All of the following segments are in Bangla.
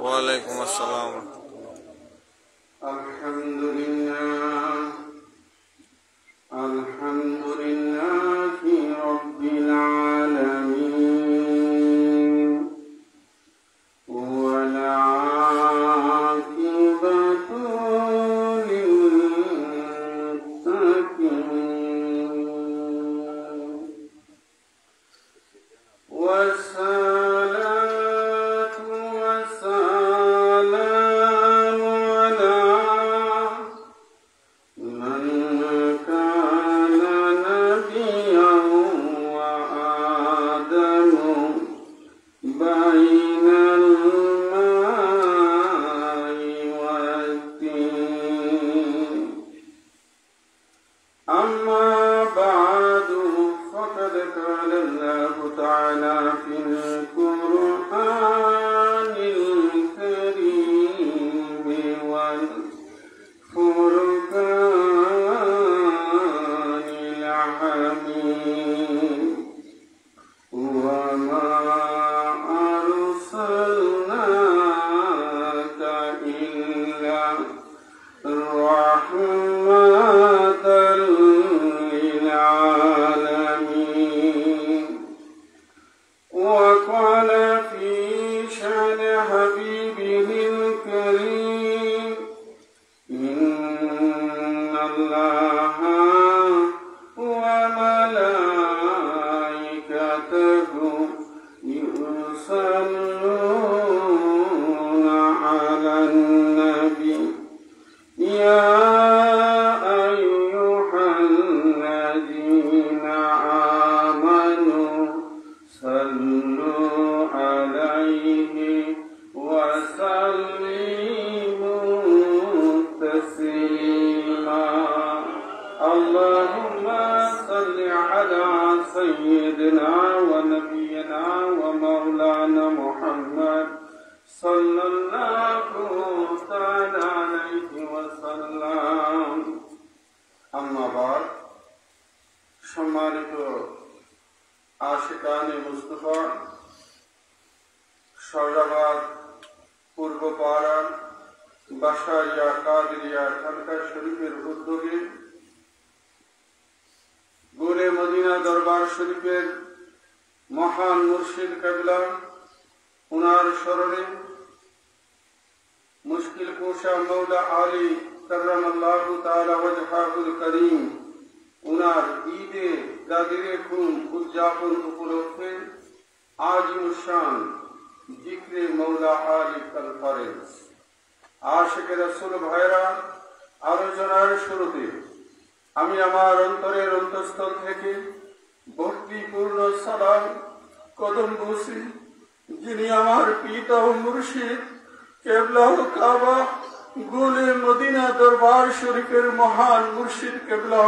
ওয়ালাইকুম আসসালাম। আলহামদুলিল্লাহ আলহামদুলিল্লাহি রাব্বিল আলামিন ওয়াল আকিবাতু লিল-মুত্তাকিন সম্মানিত আশিকানে মুস্তাফা সরদাবাদ পূর্বপাড়া বাসারিয়া কাদেরিয়া খানকা শরীফের উদ্যোগে গোরে মদিনা দরবার শরীফের মহান মুর্শিদ কেবলা উনার স্মরণে মুশকিল কুশা মৌলা আলী কাররামাল্লাহু তাআলা ওয়াজহাহুল করিম উনার ঈদে গাদিরে খুন উদযাপন উপলক্ষে আজিমুশান জিক্রে মৌলা আলী কনফারেন্স আশিকে রাসূল ভাইরা আলোচনার শুরুতে আমি আমার অন্তরের অন্তঃস্থল থেকে ভক্তিপূর্ণ সালাম কদম বসি যিনি আমার পিতা ও মুর্শিদ কেবলা ও কাবা গোলে মদিনা দরবার শরীফের মহান মুর্শিদ কেবলা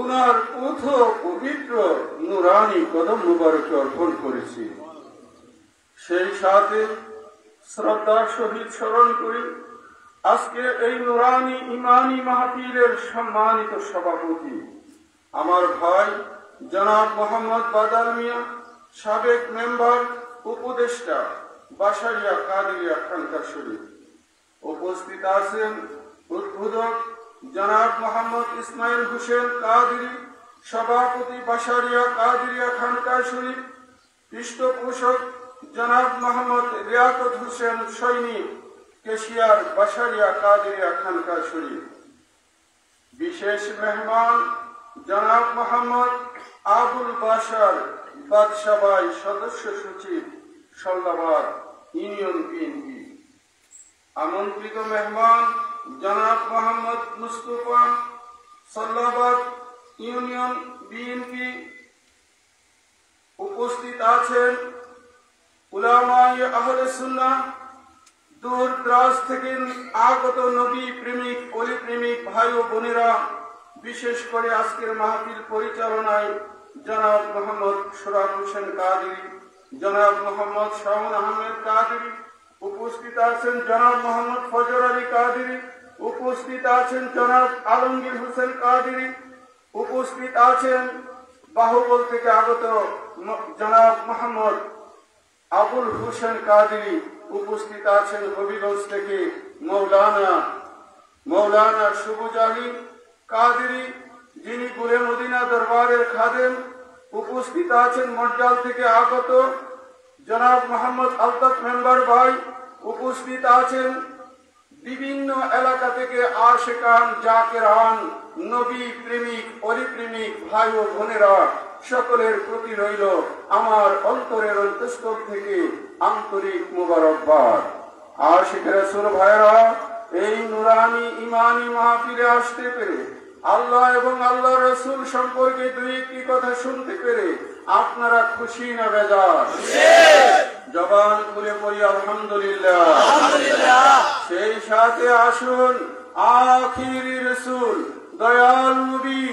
উনার পথ পবিত্র নুরানি কদম মুবারকে অর্পণ করেছি। সেই সাথে শ্রদ্ধার সহিত স্মরণ করি আজকে এই নুরানি ইমানি মাহফিলের সম্মানিত সভাপতি আমার ভাই জনাব মোহাম্মদ বাদাল মিয়া, সাবেক মেম্বার উপদেষ্টা বাসারিয়া কাদেরিয়া খানকা শরীফ। উপস্থিত আছেন উদ্বোধক জনাব মোহাম্মদ ইসমাইল হোসেন কাদেরি, সভাপতি বাসারিয়া কাদেরিয়া খানকা শরীফ। পৃষ্ঠপোষক জনাব মোহাম্মদ লিয়াকত হোসেন সৈনিক, কেশিয়ার বাসারিয়া কাদেরিয়া খানকা শরীফ। বিশেষ মেহমান জনাব মোহাম্মদ আবুল বাশার বাদশাবাই, সদস্য সচিব সল্লাবাদ ইউনিয়ন বিএনপি। আমন্ত্রিত মেহমান জনাব মোহাম্মদ মুস্তফা, সল্লাবাদ ইউনিয়ন বিএনপি। উপস্থিত আছেন উলামায়ে আহলে সুন্নাহ, দূর দরাজ থেকে আগত নবী প্রেমিক অলি প্রেমিক ভাই ও বোনেরা। বিশেষ করে আজকের মাহফিল পরিচালনায় জনাব মোহাম্মদ সোহরাব হোসেন কাদেরি, জনাব মোহাম্মদ শাহুন আহমেদ কাদেরি। উপস্থিত আছেন জনাব মোহাম্মদ ফজর আলী কাদেরি। উপস্থিত আছেন জনাব আলমগীর হোসেন কাদেরি। উপস্থিত আছেন বাহুবল থেকে আগত জনাব মোহাম্মদ আবুল হোসেন কাদেরি। উপস্থিত আছেন হবিগঞ্জ থেকে মৌলানা সুবুজাহি কাদেরী, যিনি গুলে মদিনা দরবারের খাদেম। উপস্থিত আছেন মর্যাল থেকে আগত জনাব মোহাম্মদ আলতাফ মেম্বার ভাই। উপস্থিত আছেন বিভিন্ন এলাকা থেকে আশিকান, জাকেরান, নবী প্রেমিক, অলি প্রেমিক ভাই ও বোনেরা, সকলের প্রতি রইল আমার অন্তরের অন্তঃস্থল থেকে আন্তরিক মুবারকবাদ। আশিক রাসূল ভাইরা, এই নুরানি ইমানি মাহফিলে আসতে পেরে, আল্লাহ এবং আল্লাহ রসুল সম্পর্কে দুই একটি কথা শুনতে পেরে আপনারা খুশি না বেজার? জবান খুলে পড়ি আলহামদুলিল্লাহ। সেই সাথে আসুন আখিরি রসুল, দয়াল নবী,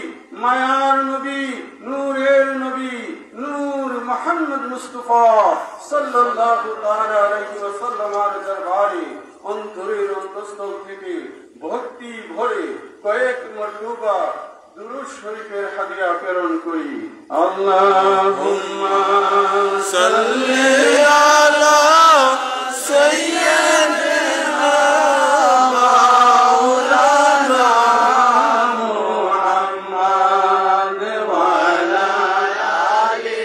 মায়ার নবী, নূরের নবী, নূর মুহাম্মদ মুস্তাফা সাল্লাল্লাহু তাআলা আলাইহি ওয়াসাল্লামের দরবারে অন্তরের অন্তঃস্থল থেকে ভক্তি ভরে কয়েক মরতবা দুরূদ শরীফের হাদিয়া প্রেরণ করি। আল্লাহুম্মা সাল্লি আলা সাইয়্যিদিনা মাওলানা মুহাম্মদ ওয়া আলা আলি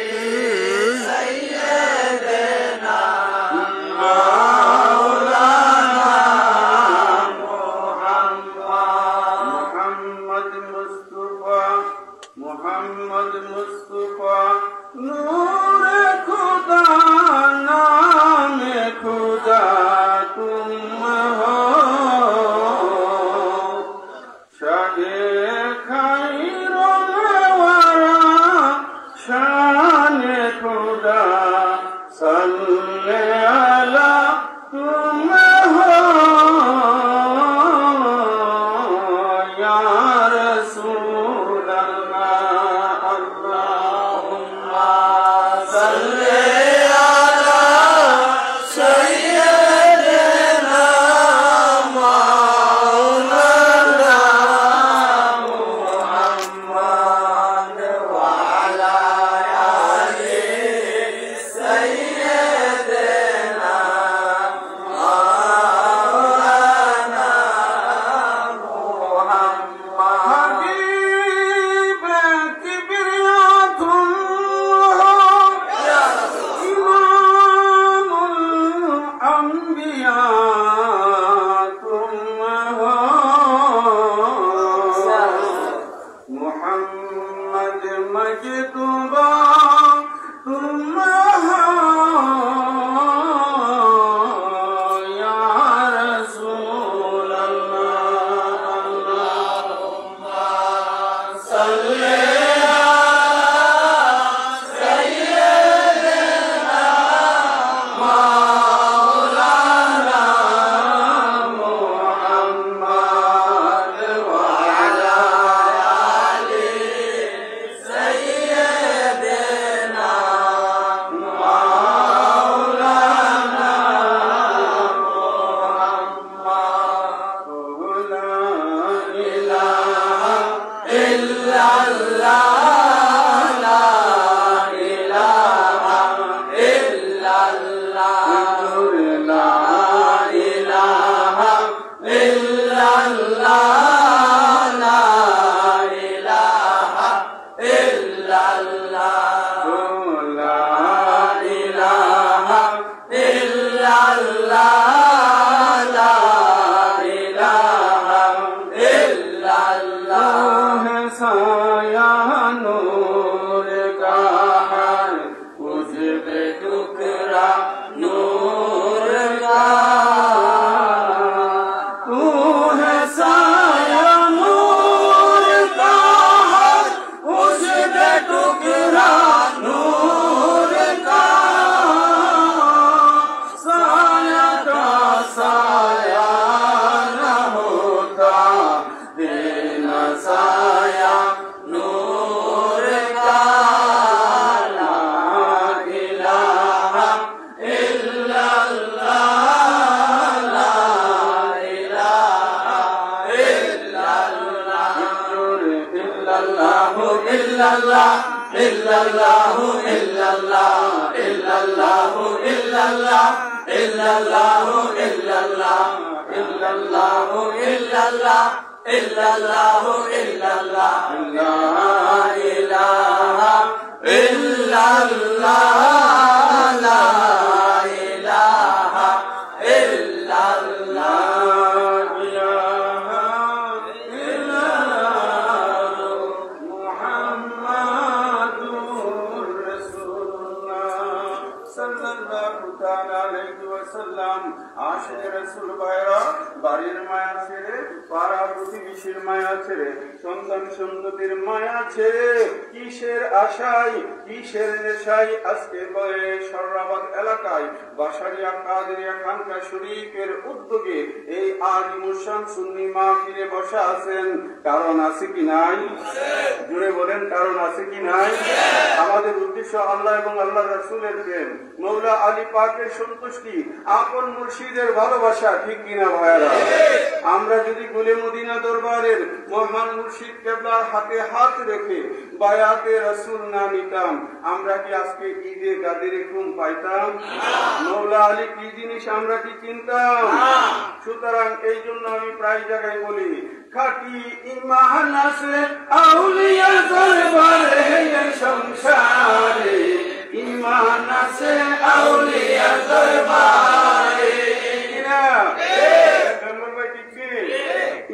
সাইয়্যিদিনা মাওলানা মুহাম্মদ মুস্তাফা নূরে খুদা নামে খুদা তুম হো শাহে খায়রুল ওয়ারা শানে খুদা সাল্লে আলা তুম হো ইয়া রাসূল আল্লাহ। আল্লাহুম্মা সাল্লি আলা সাইয়্যিদিনা মাওলানা মুহাম্মদ ওয়া আলা আলি সাইয়্যিদিনা মাওলানা মুহাম্মদ। হাবিব কিবরিয়াতুম ইয়া ইমামুল আম্বিয়া তুম হো মুহাম্মদ মজদুবা তুম হো ইয়া রাসূল আল্লাহ। আল্লাহুম্মা সাল্লি মাওলানা মুহাম্মদ ওয়া আলা আলি সাইয়্যিদিনা মাওলানা মুহাম্মদ। লা ইলাহা ইল্লাল্লাহ, লা ইলাহা ইল্লাল্লাহ, লা ইলাহা ইল্লাল্লাহ, লা ইলাহা ইল্লাল্লাহ, লা ইলাহা ইল্লাল্লাহ, লা ইলাহা इल्लल्लाह साया नूर का है उस पे टुकड़ा नूर का तू है साया नूर का है उस पे टुकड़ा नूर का साया का साया न होता बिना साया नूर का ला इलाहा इल्लल्लाह ला इलाहा इल्लल्लाह इल्लल्लाह इल्लल्लाह इल्लल्लाह इल्लल्लाह इल्लल्लाह इल्लल्लाह illallah illallah illallah illallah illallah illallah la ilaha illallah la ilaha illallah আশিকের রাসূল ভাইরা বাড়ির মায়া ছেড়ে পাড়া প্রতিবেশীর মায়া ছেড়ে সন্তান সন্ততির মায়া ছেড়ে কিসের আশায় কিসের নেশায় আজকে বলে সররাবাদ এলাকায় বাসারিয়া কাদেরিয়া খানকা শরীফের উদ্যোগে এই আলিমুসান সুন্নি মাহফিলে বসা আছেন, কারণ আছে কি নাই? জুড়ে বলেন, কারণ আছে কি নাই? আমাদের উদ্দেশ্য আল্লাহ এবং আল্লাহ রাসূলের প্রেম, মৌলা আলী পাকের সন্তুষ্টি, আপন মুর্শিদের ভালোবাসা, ঠিক কিনা ভাইয়ারা? আমরা যদি গুলে মদিনা দরবারের মহান মুর্শিদ কেবলার হাতে হাত রেখে বায়াতে রাসূল না নিতাম, আমরা কি আজকে ঈদে গাদিরে ঘুম পাইতাম? মৌলা আলী কি জিনিস আমরা কি চিনতাম? সুতরাং এই জন্য আমি প্রায় জায়গায় বলি, খাঁটি ঈমান আছে আউলিয়া দরবারে সংসারে, ঈমান আছে আউলিয়া দরবারে,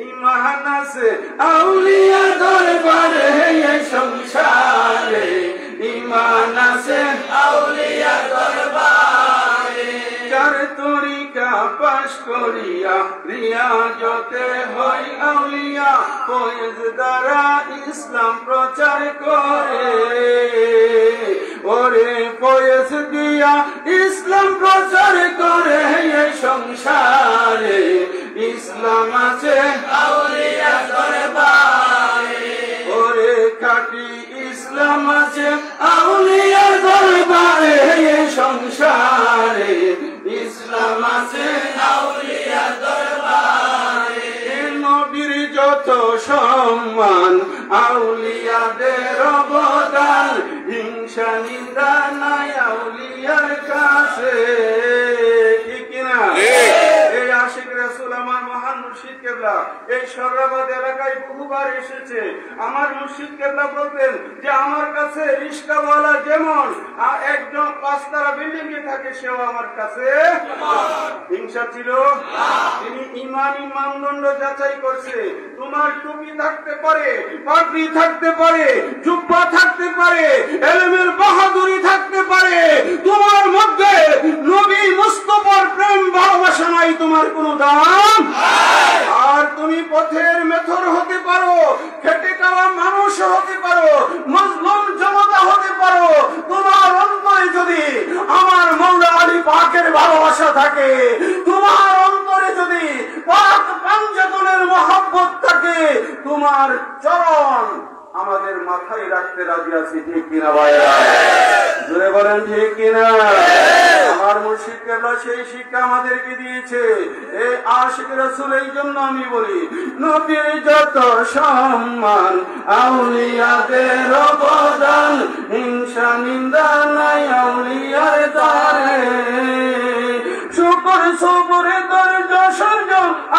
ঈমান আছে আউলিয়া দরবারে সংসারে, ঈমান আছে আউলিয়া দরবারে। যার তরিকা পাশ করিয়া রিয়াজতে হয় আউলিয়া, ফয়েজ দ্বারা ইসলাম প্রচার করে, ওরে ফয়েজ দিয়া ইসলাম প্রচার করে সংসারে, ইসলাম আছে আউলিয়া দরবারে, ওরে খাঁটি ইসলাম আছে আউলিয়া দরবারে সংসারে, ইসলাম আছে আউলিয়া দরবারে। নবীর যত সম্মান আউলিয়াদের অবদান, হিংসা নিন্দা নাই আউলিয়ার কাছে, ঠিক কিনা? এই আশিক রাসূল আমার মহান মুর্শিদ কেবলা এই সররাবাদ এলাকায় বহুবার এসেছে। আমার মুর্শিদ কেবলা বলতেন যে আমার কাছে রিস্কাওয়ালা যেমন একজন পাঁচতলা বিল্ডিং এ থাকে, সেও আমার কাছে হিংসা ছিল। তিনি ইমানি মানদণ্ড যাচাই করছে। তোমার টুপি থাকতে পারে, পাগড়ি থাকতে পারে, জুব্বা থাকতে পারে, এলেমের বাহাদুরি থাকতে পারে, তোমার মধ্যে নবী মুস্তাফার প্রেম ভালোবাসা নাই, তোমার কোনো দাম। আর তুমি পথের মেথর হতে পারো, খেটে খাওয়া মানুষ হতে পারো, মজলুম জনতা হতে পারো, তোমার অন্তরে যদি আমার মৌলা আলী পাকের ভালোবাসা থাকে, তোমার অন্তরে যদি পাক পাঞ্জাতনের মহব্বত থাকে, তোমার চরণ আমাদের মাথায় রাখতে রাজি আছি, ঠিক কিনা ভাইরা? জোরে বলেন ঠিক কিনা? আমার মুর্শিদ কেবলা সেই শিক্ষা আমাদেরকে দিয়েছে। এই আশিক রাসূল, এই জন্য আমি বলি, নবীর যত সম্মান আউলিয়াদের অবদান, হিংসা নিন্দা নাই আউলিয়ার দ্বারে, শুকর সবরে ধৈর্য সহ্য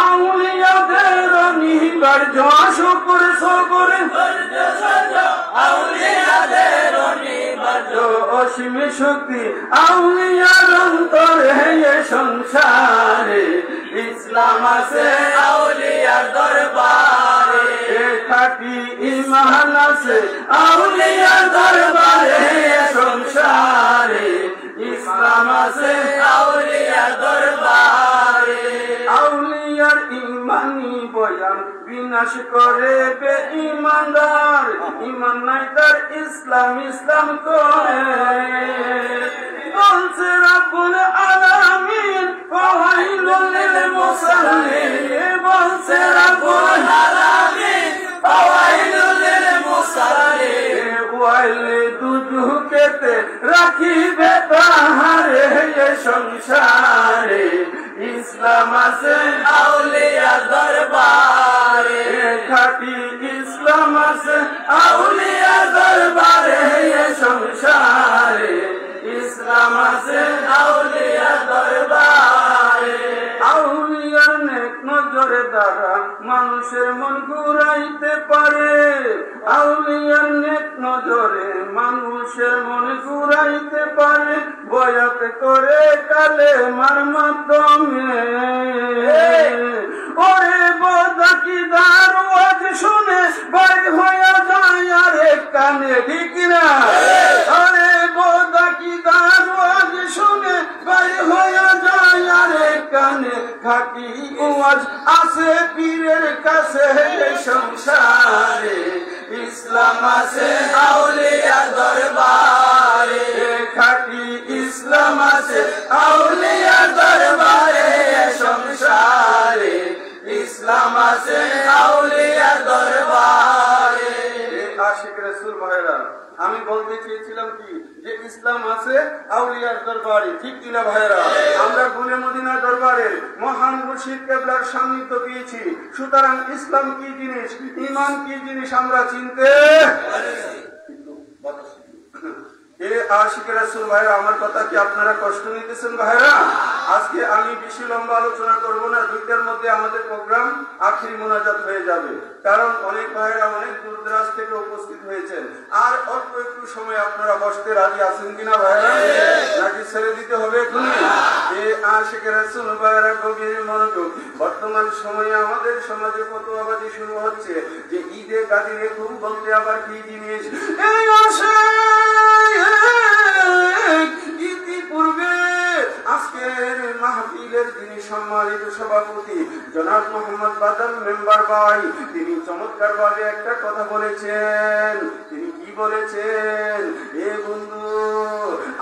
আউলিয়াদের অনিবার্য, শুকর সবরে ধৈর্য সহ্য আউলিয়াদের অনিবার্য, অসীম শক্তি আউলিয়ার অন্তরে সংসারে, ইসলাম আছে আউলিয়ার দরবারে, খাঁটি ঈমান আছে আউলিয়ার দরবারে সংসারে, ইসলাম আছে আউলিয়ার দরবারে। আউলিয়ার ঈমানি বয়ান বিনাশ করে বেঈমানদার, ঈমান নাই তার ইসলাম ইসলাম করে, বলছে রাব্বুল আলামিন ফাওয়াইলুল লিল মুসাল্লিন, বলছে রাব্বুল আলামিন ফাওয়াইলুল লিল মুসাল্লিন, ওয়াইলে দুজুকেতে রাখিবে তাহারে সংসারে, ইসলাম আছে আউলিয়া দরবারে, খাঁটি ইসলাম আছে আউলিয়া দরবারে সংসারে, ইসলাম আছে আউলিয়া দরবারে। নজরে দ্বারা মানুষের মন ঘুরাইতে পারে, আউলিয়ার নেক নজরে মানুষের মন ঘুরাইতে পারে, বয়াত করে কালেমার মাধ্যমে। ওরে বদাকিদার ওয়াজ শুনে বাইর হয়ে যায় আরে কানে, ঠিক না? আরে বদাকিদার ওয়াজ শুনে বাইর হয়ে যায় আরে কানে, খাঁটি ওয়াজ আছে পীরের কাছে সংসারে, ইসলাম আছে আউলিয়া দরবারে, খাঁটি ইসলাম আছে আউলিয়া দরবারে সংসারে, ইসলাম আছে আউলিয়া দরবারে। আশিক রাসূল ভাইরা, আমি বলতে চেয়েছিলাম কি যে ইসলাম আছে আউলিয়ার দরবারে, ঠিক কিনা ভাইরা? আমরা গুনে মদিনা দরবারের মহান মুর্শিদ কেবলার সান্নিধ্য পেয়েছি, সুতরাং ইসলাম কি জিনিস, ঈমান কি জিনিস আমরা চিনতে আশিক রাসূল ভাইরা, আমার কথা কি আপনারা কষ্ট নিতেছেন ভাইরা? আজকে আমি বেশি লম্বা আলোচনা করব না, দুইটার মধ্যে আমাদের প্রোগ্রাম আখিরি মোনাজাত হয়ে যাবে, কারণ অনেক ভাইরা অনেক দূর দরাজ থেকে উপস্থিত হয়েছেন। আর অল্প একটু সময় আপনারা বসতে রাজি আছেন কিনা ভাইরা? নাকি ছেড়ে দিতে হবে এখনই? আশিক রাসূল ভাইরা গভীর মনোযোগ। বর্তমান সময়ে আমাদের সমাজে ফতোয়াবাজি শুরু হচ্ছে যে ঈদে গাদিরে ঘুম বলতে আবার কি জিনিস। এই ইতিপূর্বে আজকের মাহফিলের যিনি সম্মানিত সভাপতি জনাব মোহাম্মদ বাদল মেম্বার ভাই, তিনি চমৎকার ভাবে একটা কথা বলেছেন। তিনি কি বলেছেন? এ বন্ধু,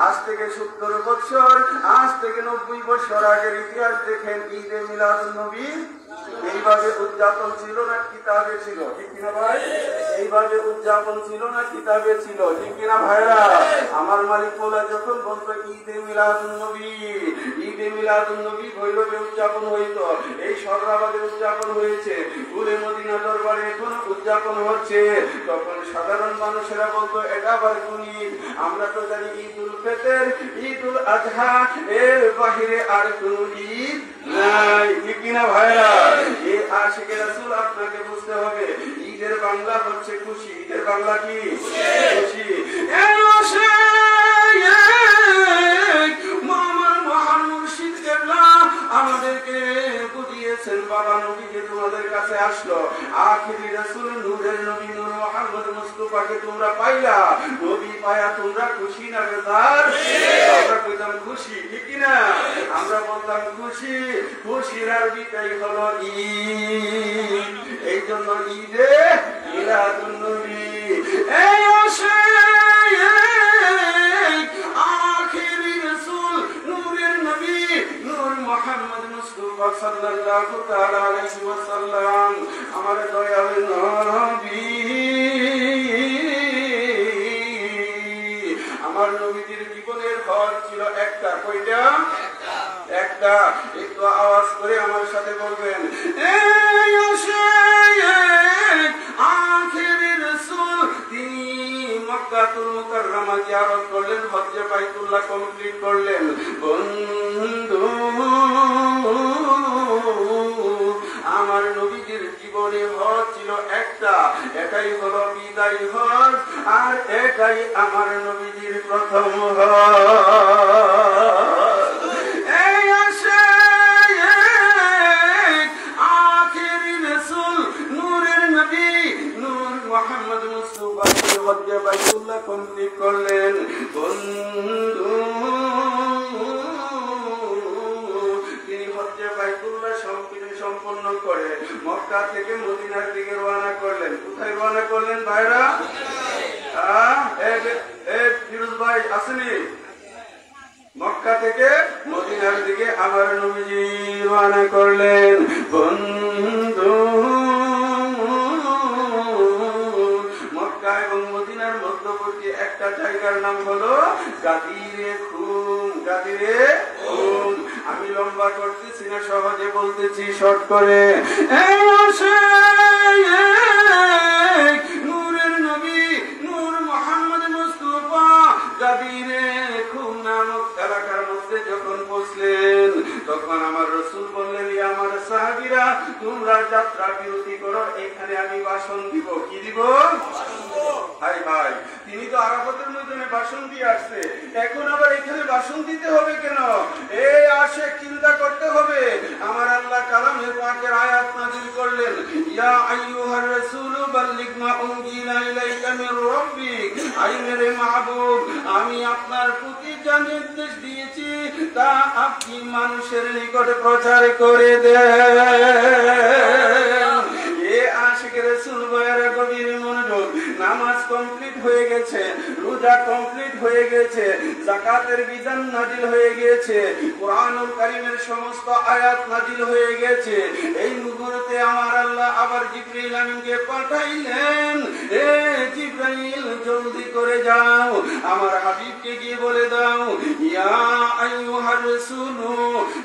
আজ থেকে 70 বছর, আজ থেকে 90 বছর আগের ইতিহাস দেখেন, ঈদে মিলাদুন নবী এইভাবে উদযাপন ছিল না কিতাবে ছিল, ঠিক কিনা ভাই? এইভাবে উদযাপন ছিল না কিতাবে ছিল, ঠিক কিনা ভাইরা? আমার মালিক মোলা যখন বলতো ঈদে মিলাদুন নবী, ঈদে মিলাদুন নবী ভৈরবে উদযাপন হইত, এই সররাবাদে উদযাপন হয়েছে, গুলে মদিনা দরবারে এখন উদযাপন হচ্ছে, তখন সাধারণ মানুষেরা বলতো এটা আবার কোন ঈদ? আমরা তো জানি ঈদুল ফিতর, ঈদুল আজহা, এর বাহিরে আর কোন ঈদ নাই, ঠিক কিনা ভাইরা? এই আশিক রাসূল আপনাকে বুঝতে হবে, ঈদের বাংলা হচ্ছে খুশি। ঈদের বাংলা কি? খুশি। মহান মুর্শিদ কেবলা আমাদেরকে বুঝিয়েছেন, বাবা নবী যে তোমাদের কাছে আসলো, আখিরি রাসূল নূরের নবী নূর মুহাম্মদ মুস্তাফাকে তোমরা পাইলা, নবী পায়া তোমরা খুশি না বেজার? আমরা কইতাম খুশি, ঠিক না? আমরা বলতাম খুশি। খুশির আরবিটাই হলো ঈদ, এই জন্য ঈদে মিলাদুন নবী। এই আখিরি রাসূল নূরের নবী নূর মুহাম্মদ মুস্তাফা সাল্লাল্লাহু তাআলা আলাইহি ওয়াসাল্লাম, আমার দয়াল নবী, আমার নবীজির জীবনের ঘর ছিল একটা। কয়টা? একটা। একটু আওয়াজ করে আমার সাথে বলবেন, আখিরি রাসূল তিনি মক্কাতুল মুকাররমা জিয়ারত করলেন, হজ্জে বাইতুল্লাহ কমপ্লিট করলেন। বন্ধু, আমার নবীজির জীবনে হজ ছিল একটা, এটাই হলো বিদায় হজ, আর এটাই আমার নবীজির প্রথম হজ। এই আসে আখিরি রাসূল নূরের নবী নূর মুহাম্মদ মুস্তাফা হজ্জে বাইতুল্লাহ কমপ্লিট করলেন। বন্ধু, তিনি হজ্জে বাইতুল্লাহ সম্পন্ন করে মক্কা থেকে মদিনার দিকে রওনা করলেন। কোথায় রওনা করলেন ভাইরা? ফিরোজ ভাই আসেনি? মক্কা থেকে মদিনার দিকে আমার নবীজি রওনা করলেন। বন্ধু, মক্কা এবং মদিনার মধ্যবর্তী একটা জায়গার নাম হলো গাদিরে খুম। গাদিরে খুম। আমি লম্বা করতেছি না, সহজে বলতেছি শর্ট করে। নূরের নবী নূর মুহাম্মদ মুস্তাফা গাদিরে খুম নামক এলাকার মধ্যে যখন পৌঁছলেন, তখন আমার রাসূল বললেন, আমার সাহাবীরা তোমরা যাত্রা বিরতি করো, এখানে আমি ভাষণ দিব। কি দিব? ভাই ভাই, তিনি তো আরাফাতের ময়দানে ভাষণ দিয়ে আসছে, এখন আবার এখানে ভাষণ দিতে হবে কেন? এই আসে চিন্তা করতে হবে। আমার আল্লাহ কালামে পাকের আয়াত নাযিল করলেন, ইয়া আইয়ুহার রাসূলু বাল্লিগ মা উনজিলা ইলাইকা মির রাব্বিক, আই মেরে মাহবুব, আমি আপনার প্রতি যা নির্দেশ দিয়েছি তা আপনি মানুষের নিকটে প্রচার করে দেন। এ আশিক রাসূল ভাইয়েরা গভীর মনোযোগ, নামাজ কমপ্লিট হয়ে গেছে, রোজা কমপ্লিট হয়ে গেছে, যাকাতের বিধান নাজিল হয়ে গেছে, কোরআনুল কারীমের সমস্ত আয়াত নাজিল হয়ে গেছে। এই মুহূর্তে আমার আল্লাহ আবার জিবরাইল আমিনকে পাঠাইলেন, এ জিবরাইল জলদি করে যাও, আমার হাবিবকে গিয়ে বলে দাও, ইয়া আইয়ুহার রাসূলু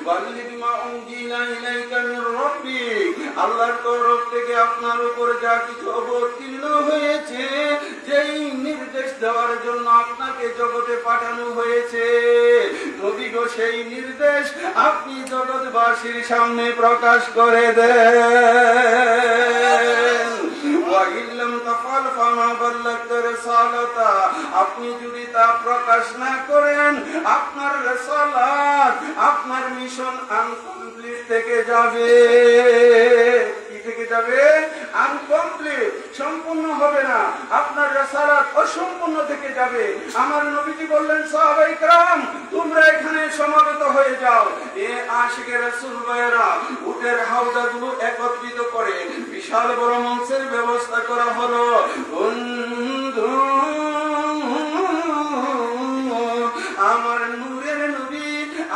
বাল্লিগ মা উনজিলা ইলাইকা মির রাব্বিক, আল্লাহর তরফ থেকে আপনার উপর যা কিছু অবতীর্ণ হয়েছে, যেই নির্দেশ দেওয়ার জন্য আপনাকে জগতে পাঠানো হয়েছে, নবী গো সেই নির্দেশ আপনি জগৎবাসীর সামনে প্রকাশ করে দেন। আপনি যদি তা প্রকাশ না করেন, আপনার রিসালাত, আপনার মিশন আনকমপ্লিট থেকে যাবে। কি থেকে যাবে? আনকমপ্লিট, সম্পূর্ণ হবে না, আপনার রিসালাত অসম্পূর্ণ থেকে যাবে। আমার নবীজি বললেন, সাহাবায়ে কেরাম তোমরা এখানে সমাবেত হয়ে যাও। এ আশিকে রাসূল ভাইয়েরা উটের হাওদাগুলো একত্রিত করে বিশাল বড় মঞ্চের ব্যবস্থা করা হলো। বন্ধু আমার নূরের নবী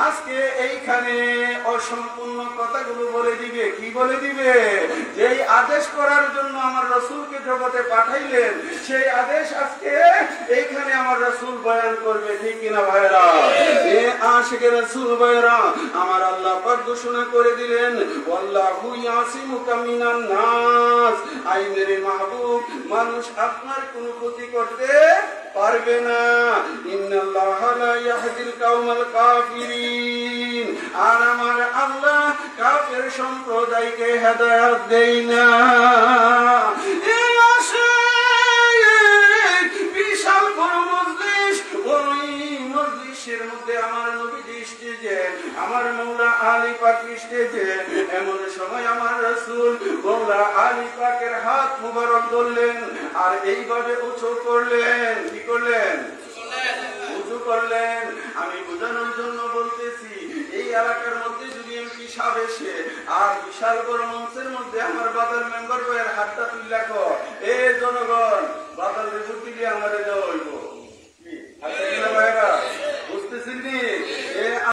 আজকে এইখানে অসম্পূর্ণ কথাগুলো বলে দিবে। কি বলে দিবে? যেই আদেশ করার জন্য আমার রাসূলকে জগতে পাঠাইলেন, সেই আদেশ আজকে এইখানে আমার রাসূল বয়ান করবে। ঠিক কিনা ভাইরা? এ আশিকে রাসূল ভাইরা, আমার আল্লাহ পাক ঘোষণা করে দিলেন, ওয়াল্লাহু ইয়াসিমুকা মিনান নাস, আই মেরে মাহবুব, মানুষ আপনার কোনো ক্ষতি করতে পারবে না। ইন্নাল্লাহা লা ইয়াহদিল কাওমাল কাফিরিন, আর আমার আল্লাহ কাফের সম্প্রদায়কে হেদায়েত দেয় না। এই আসে বিশাল বড় মজলিস, ওই মজলিসের মধ্যে আমার নবীজি স্টেজে, আমার মওলা আলী পাক স্টেজে। এমন সময় আমার রাসূল মওলা আলী পাকের হাত মুবারক ধরলেন আর এইভাবে উঁচু করলেন। কি করলেন? উঁচু করলেন। আমি বোঝানোর জন্য বলতেছি, এই এলাকার মধ্যে যদি এমপি সাহেব এসে আর বিশাল বড় মঞ্চের মধ্যে আমার বাদল মেম্বার ভাইয়ের হাতটা তুলে রাখো, এ জনগণ বাদলের বুদ্ধি দিয়ে আমাদের